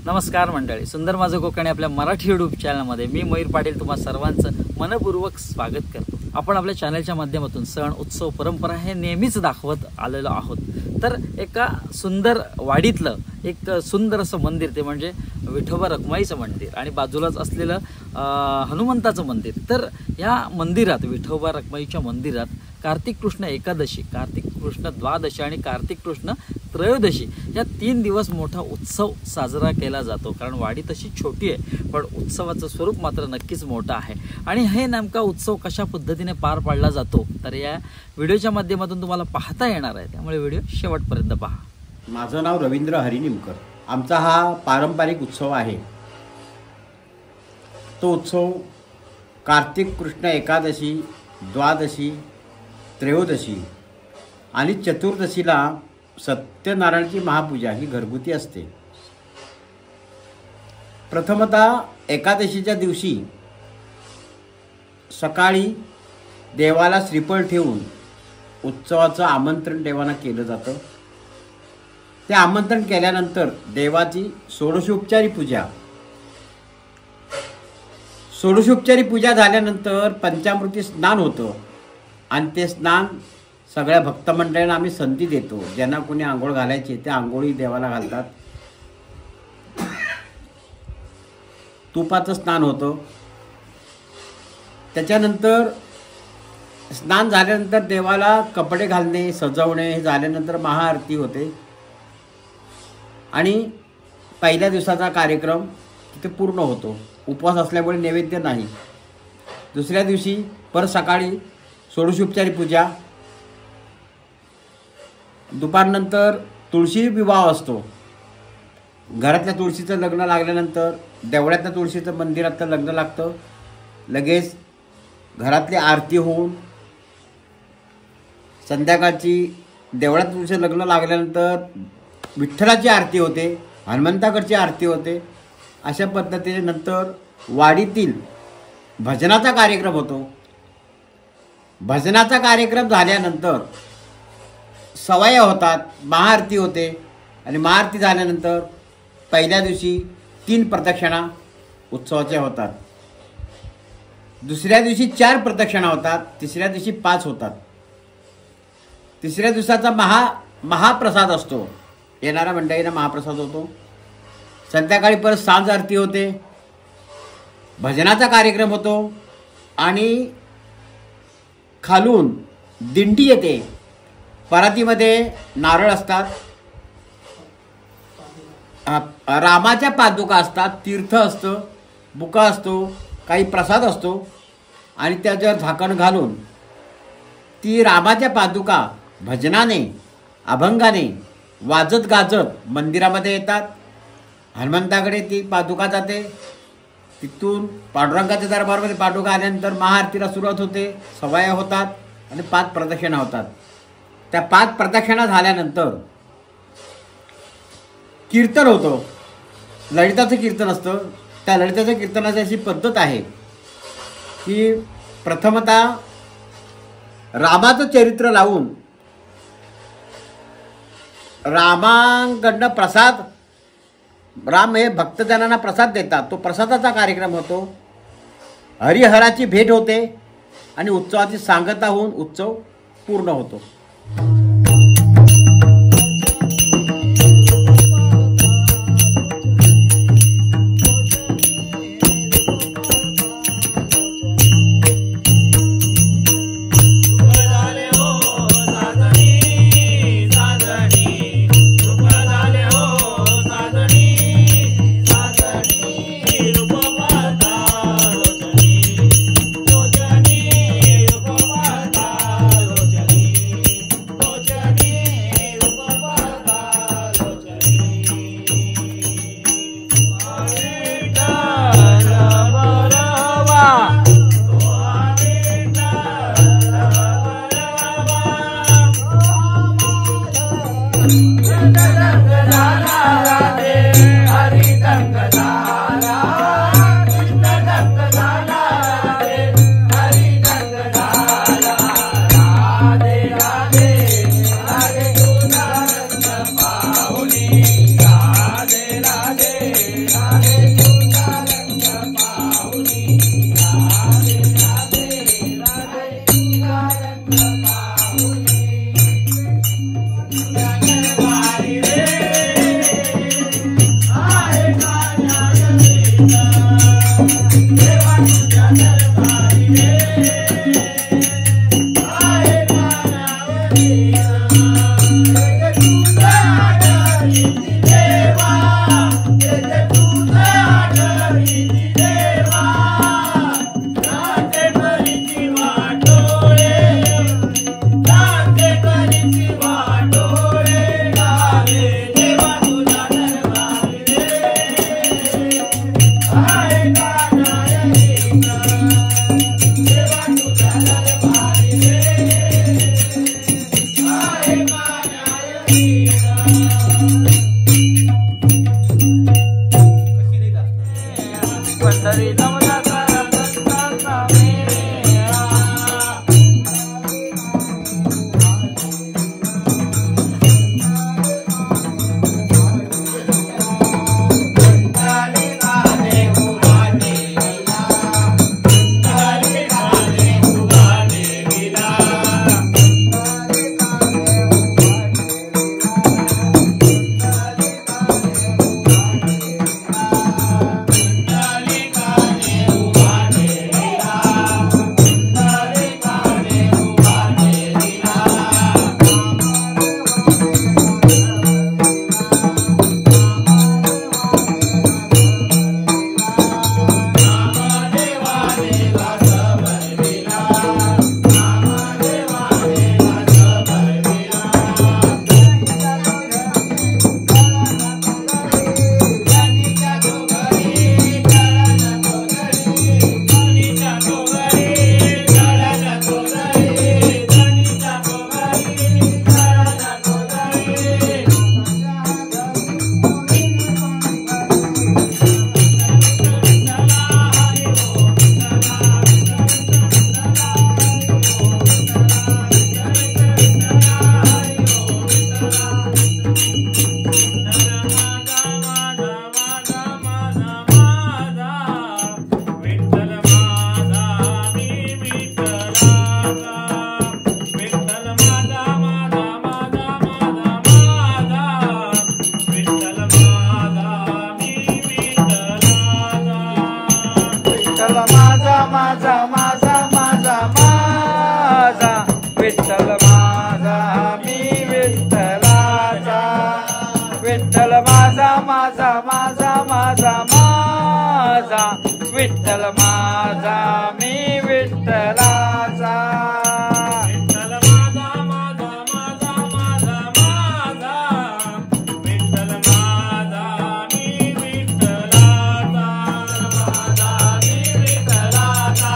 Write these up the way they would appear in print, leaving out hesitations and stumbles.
नमस्कार मंडळी, सुंदर माझं कोकणी आपल्या मराठी यूट्यूब चॅनलमध्ये मी मयूर पाटील तुम्हा सर्वांचं मनपूर्वक स्वागत करतो। आपण आपल्या चॅनलच्या माध्यमातून सण उत्सव परंपरा हे नेहमीच दाखवत आलेलो आहोत। तर एका सुंदर वाडीतलं एक सुंदर असं मंदिर ते म्हणजे विठोबा रखुमाईचं मंदिर आणि बाजूलाच असलेलं हनुमंताचं मंदिर। तर या मंदिरात विठोबा रखुमाईच्या मंदिरात कार्तिक कृष्ण एकादशी, कार्तिक कृष्ण द्वादशी आणि कार्तिक कृष्ण त्रयोदशी या 3 दिवस मोठा उत्सव साजरा केला जातो। कारण वाडी तशी छोटी आहे पण उत्सवाचं स्वरूप मात्र नक्कीच मोठं आहे। आणि हे नेमका उत्सव कशा पद्धतीने पार पाडला जातो तर या व्हिडिओच्या माध्यमातून तुम्हाला पाहता येणार आहे, त्यामुळे व्हिडिओ शेवटपर्यंत पहा। माझं नाव रवींद्र हरिनिमकर। आमचा हा पारंपरिक उत्सव आहे। तो उत्सव कार्तिक कृष्ण एकादशी, द्वादशी, त्रयोदशी आणि चतुर्दशीला सत्यनारायणाची महापूजा ही घरगुती असते। प्रथमतः एकादशीच्या दिवशी सकाळी देवाला श्रीफळ ठेवून उत्सवाचं आमंत्रण देवांना केलं जातं। ते आमंत्रण केल्यानंतर देवाची षोडशोपचारी पूजा झाल्यानंतर पंचामृती स्नान होतं आणि ते स्नान सगळ्या भक्तमंडळींना आम्ही संधी देतो। ज्यांना कोणी आंघोळ घालायची ते आंघोळी देवाला घालतात। तुपाचं स्नान होतं। त्याच्यानंतर स्नान झाल्यानंतर देवाला कपडे घालणे, सजवणे हे झाल्यानंतर महाआरती होते आणि पहिल्या दिवसाचा कार्यक्रम तिथे पूर्ण होतो। उपवास असल्यामुळे नैवेद्य नाही। दुसऱ्या दिवशी परत सकाळी षोडशोपचारी पूजा, दुपारनंतर तुळशी विवाह असतो। घरातल्या तुळशीचं लग्न लागल्यानंतर देवळातल्या तुळशीचं मंदिरातलं लग्न लागतं। लगेच घरातली आरती होऊन संध्याकाळची देवळात तुळशीचं लग्न लागल्यानंतर विठ्ठलाची आरती होते, हनुमंताकडची आरती होते। अशा पद्धतीने नंतर वाडीतील भजनाचा कार्यक्रम होतो। भजनाचा कार्यक्रम झाल्यानंतर सवाया होतात, महाआरती होते आणि महाआरती झाल्यानंतर पहिल्या दिवशी 3 प्रदक्षिणा उत्सवाच्या होतात। दुसऱ्या दिवशी 4 प्रदक्षिणा होतात। तिसऱ्या दिवशी 5 होतात। तिसऱ्या दिवसाचा महाप्रसाद असतो। येणाऱ्या मंडळींना महाप्रसाद होतो। संध्याकाळी परत सांज आरती होते, भजनाचा कार्यक्रम होतो आणि खालून दिंडी येते। परातीमध्ये नारळ असतात, रामाच्या पादुका असतात, तीर्थ असतं, बुका असतो, काही प्रसाद असतो आणि त्याच्यावर झाकण घालून ती रामाच्या पादुका भजनाने, अभंगाने, वाजत गाजत मंदिरामध्ये येतात। हनुमंताकडे ती पादुका जाते। तिथून पांडुरंगाच्या दरबारमध्ये पादुका आल्यानंतर महाआरतीला सुरुवात होते, सवाया होतात आणि 5 प्रदक्षिणा होतात। त्या 5 प्रदक्षिणा झाल्यानंतर कीर्तन होतं, ललिताचं कीर्तन असतं। त्या ललिताच्या कीर्तनाची अशी पद्धत आहे की प्रथमतः रामाचं चरित्र लावून रामांकडनं प्रसाद, राम हे भक्तजनांना प्रसाद देतात, तो प्रसादाचा कार्यक्रम होतो। हरिहराची भेट होते आणि उत्सवाची सांगता होऊन उत्सव पूर्ण होतो। विठ्ठल माझा मी विठ्ठलाचा विठ्ठल माझा माझा माझा माझा माझा विठ्ठल माझा मी विठ्ठलाचा माझा मी विठ्ठलाचा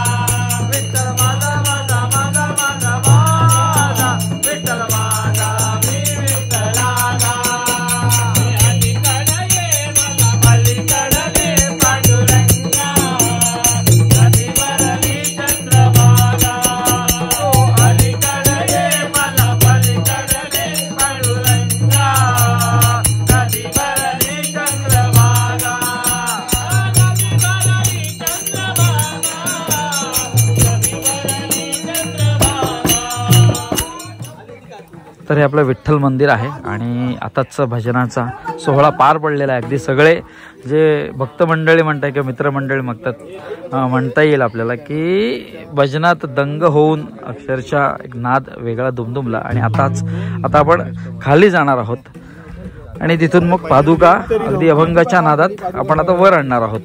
विठ्ठल माझा माझा माझा माझा माझा विठ्ठल माझा मी विठ्ठलाचा तर हे आपलं विठ्ठल मंदिर आहे आणि आताच भजनाचा सोहळा पार पडलेला आहे. अगदी सगळे जे भक्त मंडळी म्हणतात किंवा मित्रमंडळी म्हणता येईल आपल्याला की भजनात दंग होऊन अक्षरशः एक नाद वेगळा दुमदुमला. आणि आता आपण खाली जाणार आहोत आणि तिथून मग पादुका अगदी अभंगाच्या नादात आपण आता वर आणणार आहोत.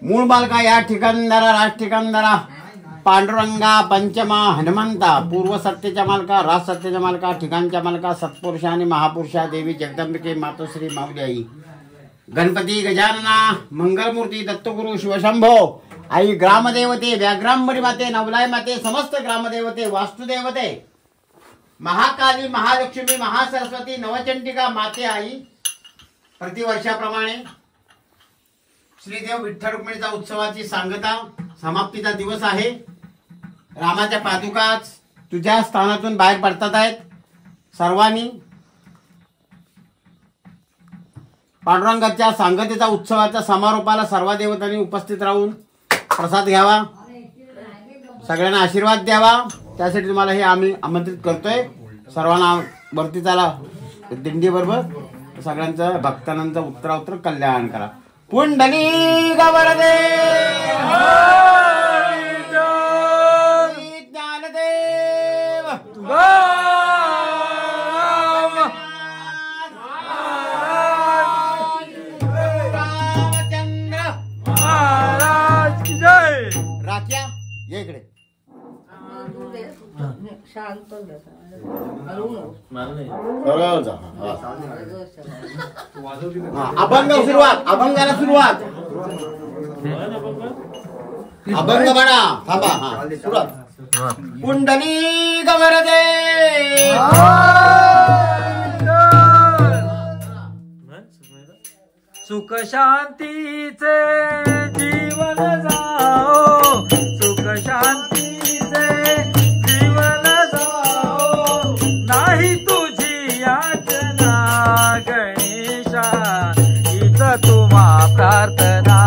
मूळ बालका या ठिकाणदारा राज ठिकाणदारा पांडुरंगा पंचमा हनुमंता पूर्व सत्तेच्या मालका राज सत्तेच्या मालका ठिकाणच्या मालका सत्पुरुषा आणि महापुरुषा देवी जगदंबिके मातोश्री माऊली आई गणपती गजानना मंगलमूर्ती दत्तगुरु शिवशंभो आई ग्रामदेवते व्याघ्रांबरी माते नवलाय माते समस्त ग्रामदेवते वास्तुदेवते महाकाली महालक्ष्मी महासरस्वती नवचंडिका माते आई प्रतिवर्षाप्रमाणे श्रीदेव विठ्ठल रुक्मिणीचा उत्सवाची सांगता समाप्तीचा दिवस आहे. रामाच्या पादुकाच तुझ्या स्थानातून बाहेर पडतात आहेत. सर्वांनी पांडुरंगाच्या सांगतेचा उत्सवाच्या समारोपाला सर्व देवतांनी उपस्थित राहून प्रसाद घ्यावा, सगळ्यांना आशीर्वाद द्यावा. त्यासाठी तुम्हाला हे आम्ही आमंत्रित करतोय. सर्वांना वरती चला दिंडी बरोबर सगळ्यांचं भक्तांचं उत्तराउत्तर कल्याण करा. पुंडलिक वरदे ज्ञानदेव रामचंद्र महाराज की जय. राख्या ये इकडे. अभंग सुरुवात, अभंगाला सुरुवात. अभंग म्हणा थांबा. हा सुरुवात. पुंडलिक वरदे सुख शांतीचे जीवन जाओ, सुख शांतीचे जीवन जाओ, नाही तुझी याचना गणेशा हीच तुम्हा प्रार्थना,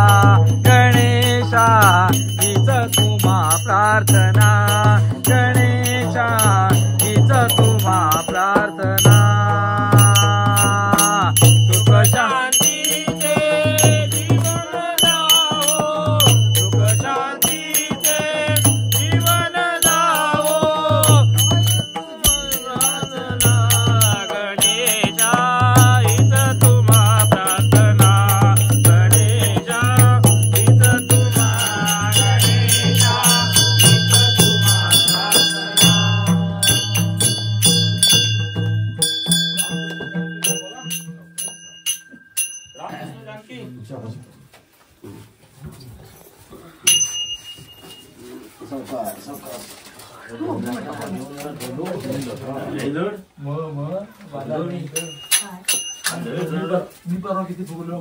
गणेशा हीच तुम्हा प्रार्थना, गणेशा हीच तुम्हा प्रार्थना. सुख शांती मी परवा किती फुगलो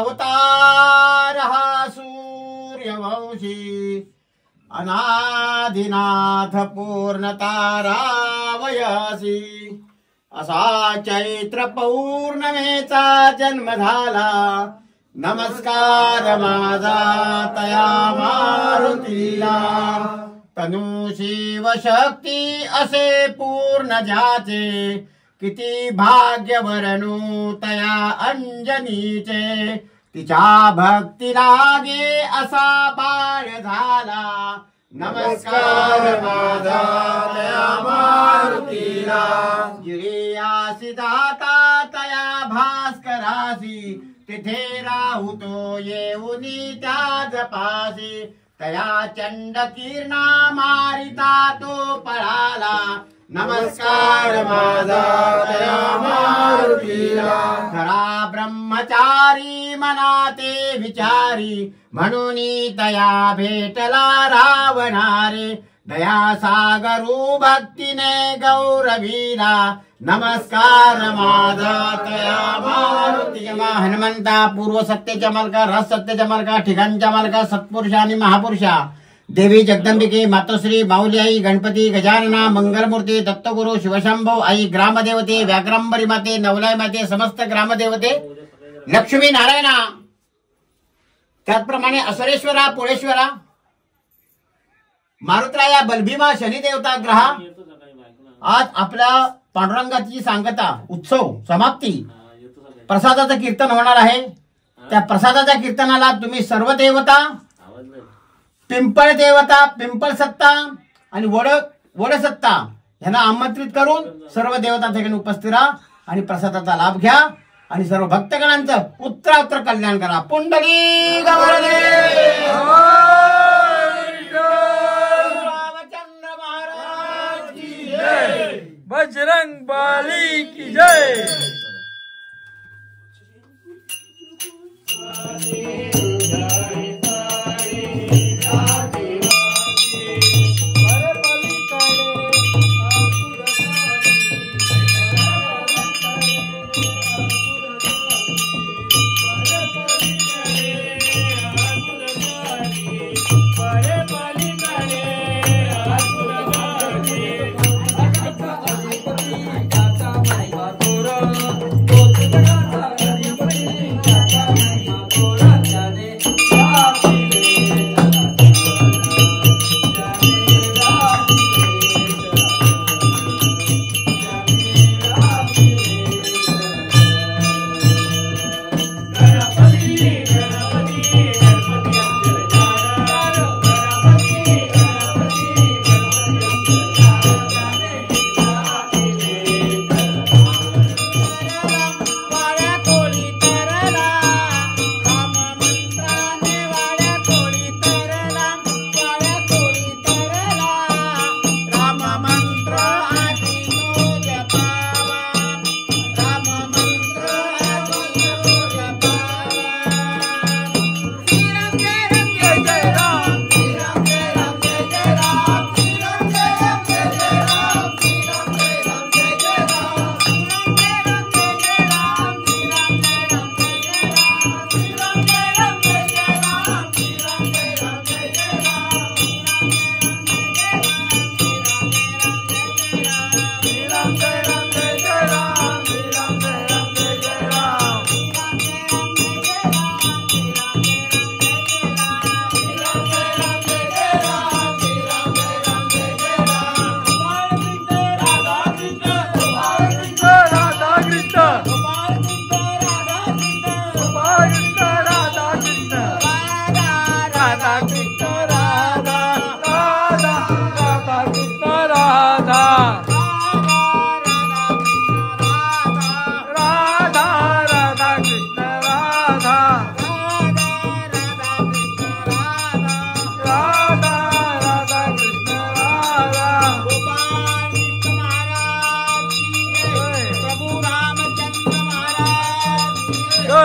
महारुद्रावतार हा सूर्यवंशी अनादिनाथ पूर्णतारावयसी असा चैत्र पौर्णमेचा जन्म झाला नमस्कार माझा तया मारुतीला तनु शिव शक्ती असे पूर्ण ज्याचे किती भाग्य वर्णू तया अंजनीचे तिच्या भक्ती लागे असा बाळ झाला नमस्कार माझा तया मारुतीला गिरियासी दाता तया भास्करासी तिथे राहुतो येऊनी त्या जपासी तया चंड किरणा मारिता तो पळाला नमस्कार माझा तया मारुतीला खरा ब्रह्मचारी मनाते विचारी म्हणून तया भेटला रावणारे दया सागरू भक्तीने गौरवीला नमस्कार माझा तया मारुती हनुमंता पूर्व सत्तेच्या मालका रस सत्तेच्या मालका ठिकाणच्या मालका सत्पुरुषा आणि महापुरुषा देवी जगदंबिके मातोश्री माऊली आई गणपती गजानना मंगलमूर्ती दत्तगुरु शिवशंभो आई ग्रामदेवते व्याघ्रांबरी माते नवलाय माते समस्त ग्रामदेवते लक्ष्मी नारायणा त्याचप्रमाणे असुरेश्वरा पुळेश्वरा मारुतराया बलभीमा शनिदेवता ग्रहा आज आपल्या पांडुरंगाची सांगता उत्सव समाप्ती प्रसादाचं कीर्तन होणार आहे त्या प्रसादाच्या कीर्तनाला तुम्ही सर्व देवता पिंपळ देवता पिंपळ सत्ता आणि वड सत्ता यांना आमंत्रित करून सर्व देवता ठिकाणी उपस्थित राहा आणि प्रसादाचा लाभ घ्या आणि सर्व भक्तगणांचं उत्तरोत्तर कल्याण करा पुंडली रामचंद्र महाराज की जय बजरंग बली की जय। Jade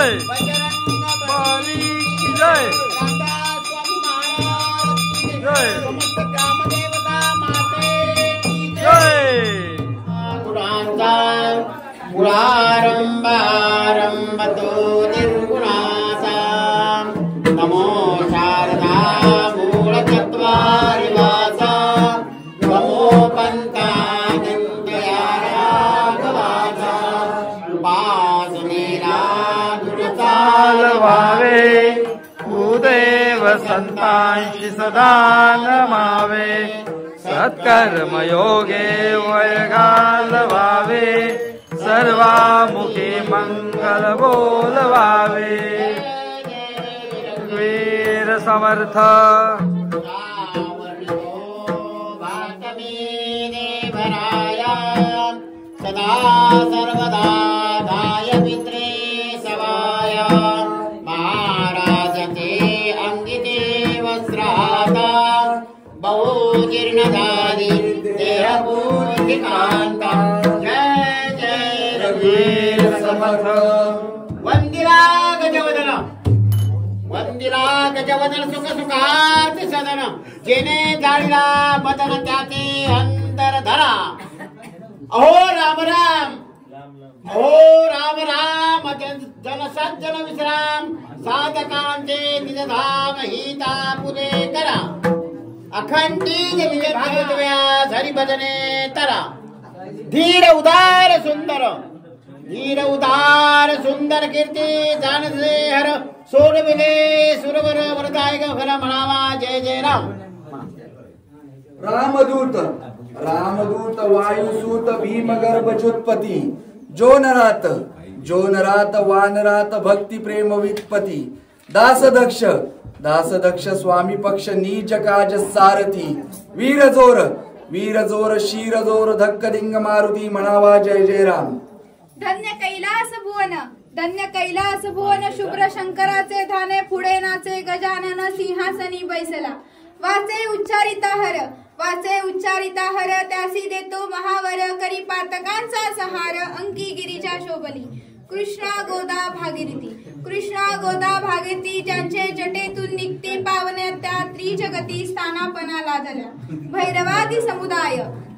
जय बजरंग बली की जय रामदास स्वामी महाराज की जय समस्त ग्रामदेवता माते की जय गुणांचा गुणारंभारंभतो निर्गुणाचा नमो शारदा मूलतत्वारिवासा नमो पंतानंदया राघवाचा उपासनेला दुर्चाल व्हावे भूदेव संतांशी सदा नमावे सत्कर्मयोगे वैगाल व्हावे सर्वामुखे मंगल बोलवावे वीर समर्थ सदा सर्वदा धाय पित्रे सवाया महाराजते अंगिते वस्त्राता बहुजीर्णधारी देहभूतिकांता जय जय वीर समर्थ वंदिरा गजवदन वंदिरा गजवदन सुख सुखात सदन जेने जाळीला बदन त्याचे अंतर धरा अहो राम राम अहो राम राम जन सज्जन विश्राम साधकांचे निजधाम हिता पुरे करा अखंडी निज भागवत व्यास हरिभजने तरा धीर उदार सुंदर कीर्ती जानसे हर सोडविले सुरवर वरदायक फल म्हणावा जय जय राम रामदूत वायुसूत भीमगर्भचोत्पत्ती जो नरात वानरात भक्ती प्रेम वित्पत्ती दासदक्ष स्वामी पक्ष नीच काज सारथी वीरजोर शीरजोर धक्कदिंग मारुती म्हणावा जय जय राम धन्य कैलास भुवन शुभ्र शंकराचे धाने पुढे नाचे गजानन सिंहासनी बैसला वाचे उच्चारिता हर त्यासी देतो महावर करी पातकांचा सहार अंकी गिरीच्या शोभली कृष्णा गोदा भागीरथी ज्यांचे जटेतून निघते पावण्या त्या त्रिजगती स्थानापना लादल्या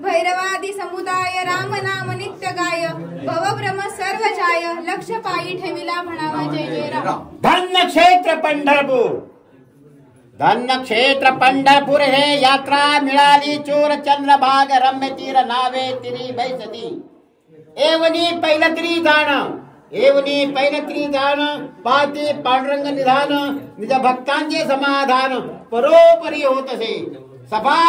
भैरवादी समुदाय राम नाम नित्य गाय भवभ्रम सर्व जाय लक्ष पायी ठेविला म्हणावा जय जय राम धन्य क्षेत्र पंढरपूर हे यात्रा मिळाली चोर चंद्रभाग रम्य तीर नावे तिरी बैसती एवनी पैलत्री जाण पाती पांडुरंग निधान निज भक्तांचे समाधान परोपरी होत असे सभा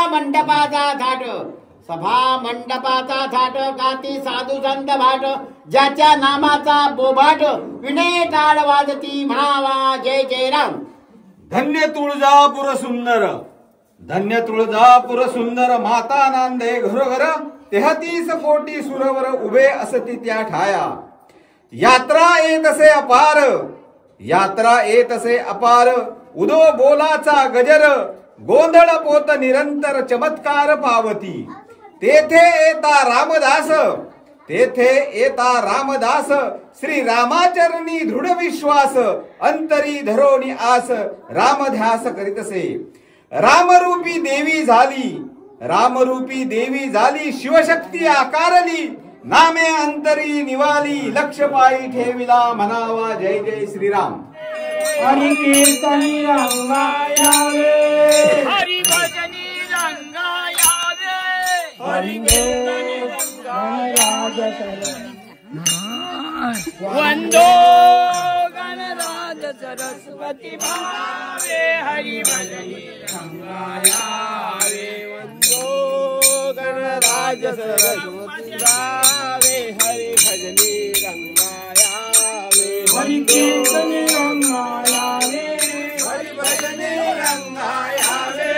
मंडपाचा थाट गाती साधू संत भाट ज्याच्या नामाचा बोभाट विणे टाळ वाजती म्हणावा जय जय राम धन्य तुळजापूर सुंदर माता नांदे घरोघर 33 कोटी सुरवर उभे असती त्या ठाया यात्रा येत असे अपार उदो बोलाचा गजर गोंधळ पोत निरंतर चमत्कार पावती तेथे येता रामदास श्री रामाचरणी दृढ विश्वास अंतरी धरोणी आस रामध्यास करीतसे रामरूपी देवी झाली शिवशक्ती आकारली नामे अंतरी निवाली लक्ष पायी ठेविला म्हणावा जय जय श्रीराम हरि कीर्तनी रंगा यावे हरि भजनी रंगा यावे हरि कीर्तनी रंगा यावे वंदो गणराज सरस्वती भावे हरि भजनी रंगा यावे वंदो गणराज सरस्वती भावे हरि भजनी रंगा यावे हरि कीर्तनी रंगा यावे हरि भजनी रंगा यावे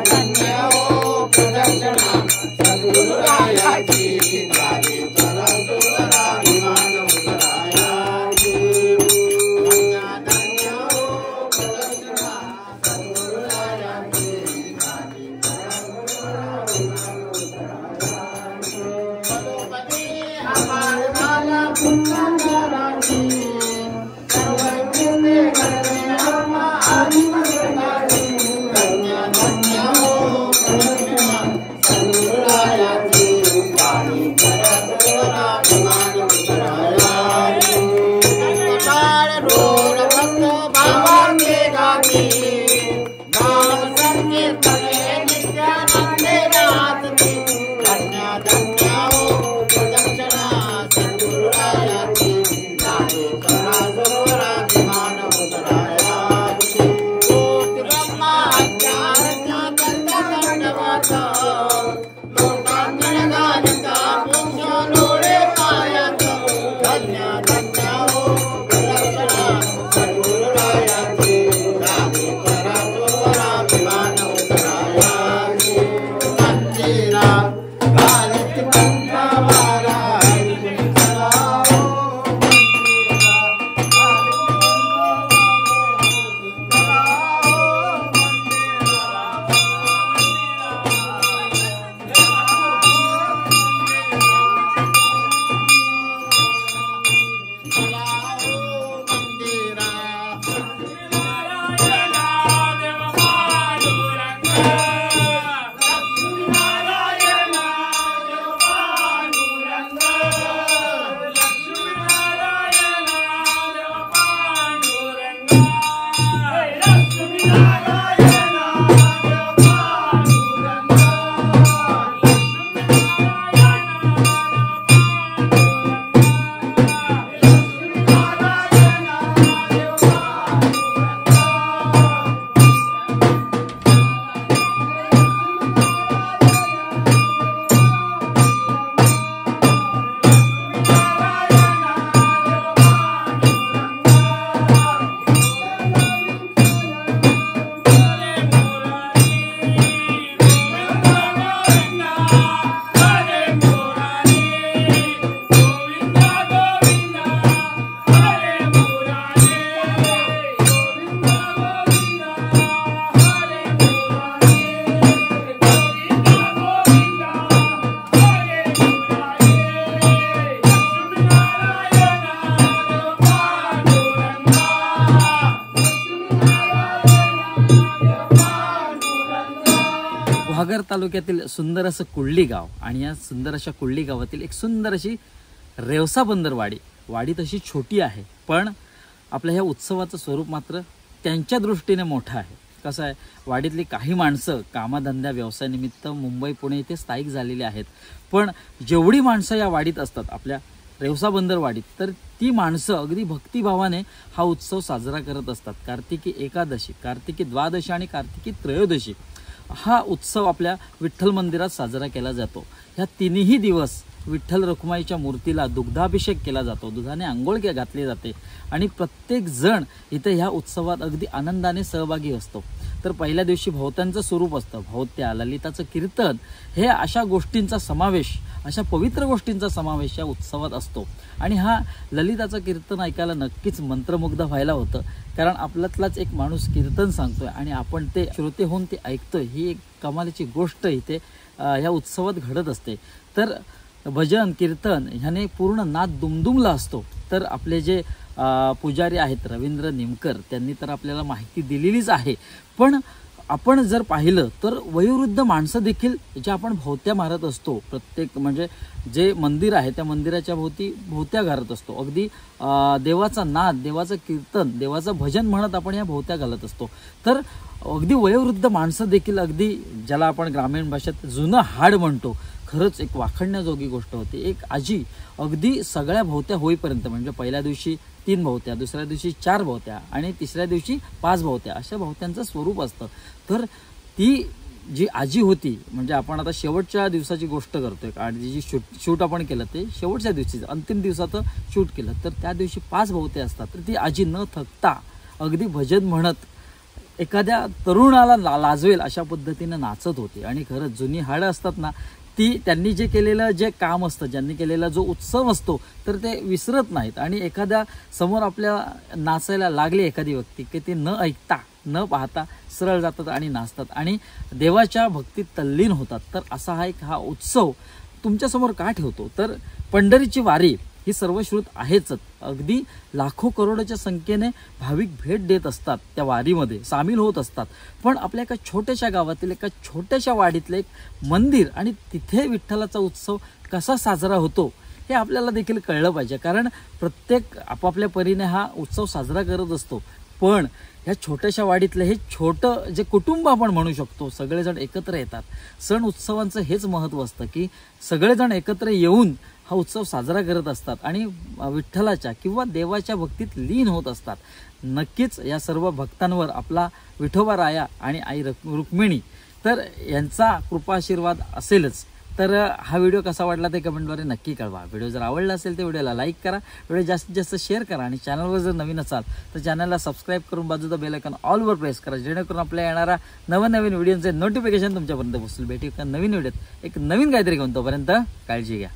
धन्य हो प्रदक्षिणा सद्गुरुरायाची तालुक्यातील सुंदर असं कुर्ली गाव आणि या सुंदर अशा कुर्ली गावातील एक सुंदर अशी रेवसा बंदर वाडी तशी छोटी आहे, पण आपल्या ह्या उत्सवाचं स्वरूप मात्र त्यांच्या दृष्टीने मोठं आहे. कसं आहे, वाडीतली काही माणसं कामाधंद्या व्यवसायानिमित्त मुंबई पुणे इथे स्थायिक झालेली आहेत, पण जेवढी माणसं या वाडीत असतात आपल्या रेवसा बंदर वाडीत, तर ती माणसं अगदी भक्तिभावाने हा उत्सव साजरा करत असतात. कार्तिकी एकादशी, कार्तिकी द्वादशी आणि कार्तिकी त्रयोदशी हा उत्सव आपल्या विठ्ठल मंदिरात साजरा केला जातो. ह्या तिन्ही दिवस विठ्ठल रखुमाईच्या मूर्तीला दुग्धाभिषेक केला जातो, दुधाने आंघोळ घातली जाते आणि प्रत्येक जण इथे ह्या उत्सवात अगदी आनंदाने सहभागी असतो. तर पहिल्या दिवशी भोवत्यांचं स्वरूप असतं, भोवत्या, ललिताचं कीर्तन, हे अशा गोष्टींचा समावेश, अशा पवित्र गोष्टींचा समावेश या उत्सवात असतो. आणि हा ललिताचं कीर्तन ऐकायला नक्कीच मंत्रमुग्ध व्हायला होतं, कारण आपल्यातलाच एक माणूस कीर्तन सांगतोय आणि आपण ते श्रोते होऊन ते ऐकतोय, ही एक कमालीची गोष्ट इथे ह्या उत्सवात घडत असते. तर भजन कीर्तन ह्याने पूर्ण नाद दुमदुमला असतो. तर आपले जे पुजारी आहेत रवींद्र निमकर, त्यांनी तर आपल्याला माहिती दिलेलीच आहे, पण आपण जर पाहिलं तर वयोवृद्ध माणसं देखील जे आपण भोवत्या मारत असतो, प्रत्येक म्हणजे जे मंदिर आहे त्या मंदिराच्या भोवती भोवत्या घालत असतो, अगदी देवाचा नाद, देवाचं कीर्तन, देवाचं भजन म्हणत आपण या भोवत्या घालत असतो. तर अगदी वयोवृद्ध माणसं देखील, अगदी ज्याला आपण ग्रामीण भाषेत जुनं हाड म्हणतो, खरंच एक वाखणण्याजोगी गोष्ट होती. एक आजी अगदी सगळ्या भोवत्या होईपर्यंत, म्हणजे पहिल्या दिवशी 3 भोवत्या, दुसऱ्या दिवशी 4 भोवत्या आणि तिसऱ्या दिवशी 5 भोवत्या, अशा भोवत्यांचं स्वरूप असतं. तर ती जी आजी होती, म्हणजे आपण आता शेवटच्या दिवसाची गोष्ट करतोय आणि जी शूट आपण केलं ते शेवटच्या दिवशी अंतिम दिवसाचं शूट केलं, तर त्या दिवशी 5 भोवत्या असतात. तर ती आजी न थकता अगदी भजन म्हणत एखाद्या तरुणाला लाजवेल अशा पद्धतीने नाचत होती. आणि खरंच जुनी हाडं असतात ना, ती त्यांनी जे केलेलं जे काम असतं, ज्यांनी केलेला जो उत्सव असतो, तर ते विसरत नाहीत. आणि एखाद्या समोर आपल्या नाचायला लागली एखादी व्यक्ती की ते न ऐकता न पाहता सरळ जातात आणि नाचतात आणि देवाच्या भक्तीत तल्लीन होतात. तर असा हा उत्सव तुमच्यासमोर का ठेवतो, तर पंढरीची वारी ही सर्वश्रुत आहेच. अगदी लाखो करोडोच्या संख्येने भाविक भेट देत असतात, त्या वारीमध्ये सामील होत असतात. पण आपल्या एका छोट्याशा गावातील एका छोट्याशा वाडीतलं एक मंदिर आणि तिथे विठ्ठलाचा उत्सव कसा साजरा होतो हे आपल्याला देखील कळलं पाहिजे, कारण प्रत्येक आपापल्या परीने हा उत्सव साजरा करत असतो. पण ह्या छोट्याशा वाडीतलं हे छोटं जे कुटुंब आपण म्हणू शकतो, सगळेजण एकत्र येतात. सण उत्सवांचं हेच महत्त्व असतं की सगळेजण एकत्र येऊन हा उत्सव साजरा करत असतात आणि विठ्ठलाच्या किंवा देवाच्या भक्तीत लीन होत असतात. नक्कीच या सर्व भक्तांवर आपला विठोबा राया आणि आई रुक्मिणी तर यांचा कृपा आशीर्वाद असेलच. तर हा व्हिडिओ कसा वाटला ते कमेंटद्वारे नक्की कळवा. व्हिडिओ जर आवडला असेल तर व्हिडिओला लाईक करा, व्हिडिओ जास्तीत जास्त शेअर करा आणि चॅनलवर जर नवीन असाल तर चॅनलला सबस्क्राईब करून बाजूचा बेल आयकॉन ऑलवर प्रेस करा, जेणेकरून आपल्या येणारा नवनवीन व्हिडिओचे नोटिफिकेशन तुमच्यापर्यंत पोहोचेल. भेटू एका नवीन व्हिडिओत एक नवीन काहीतरी घेऊन, तोपर्यंत काळजी घ्या.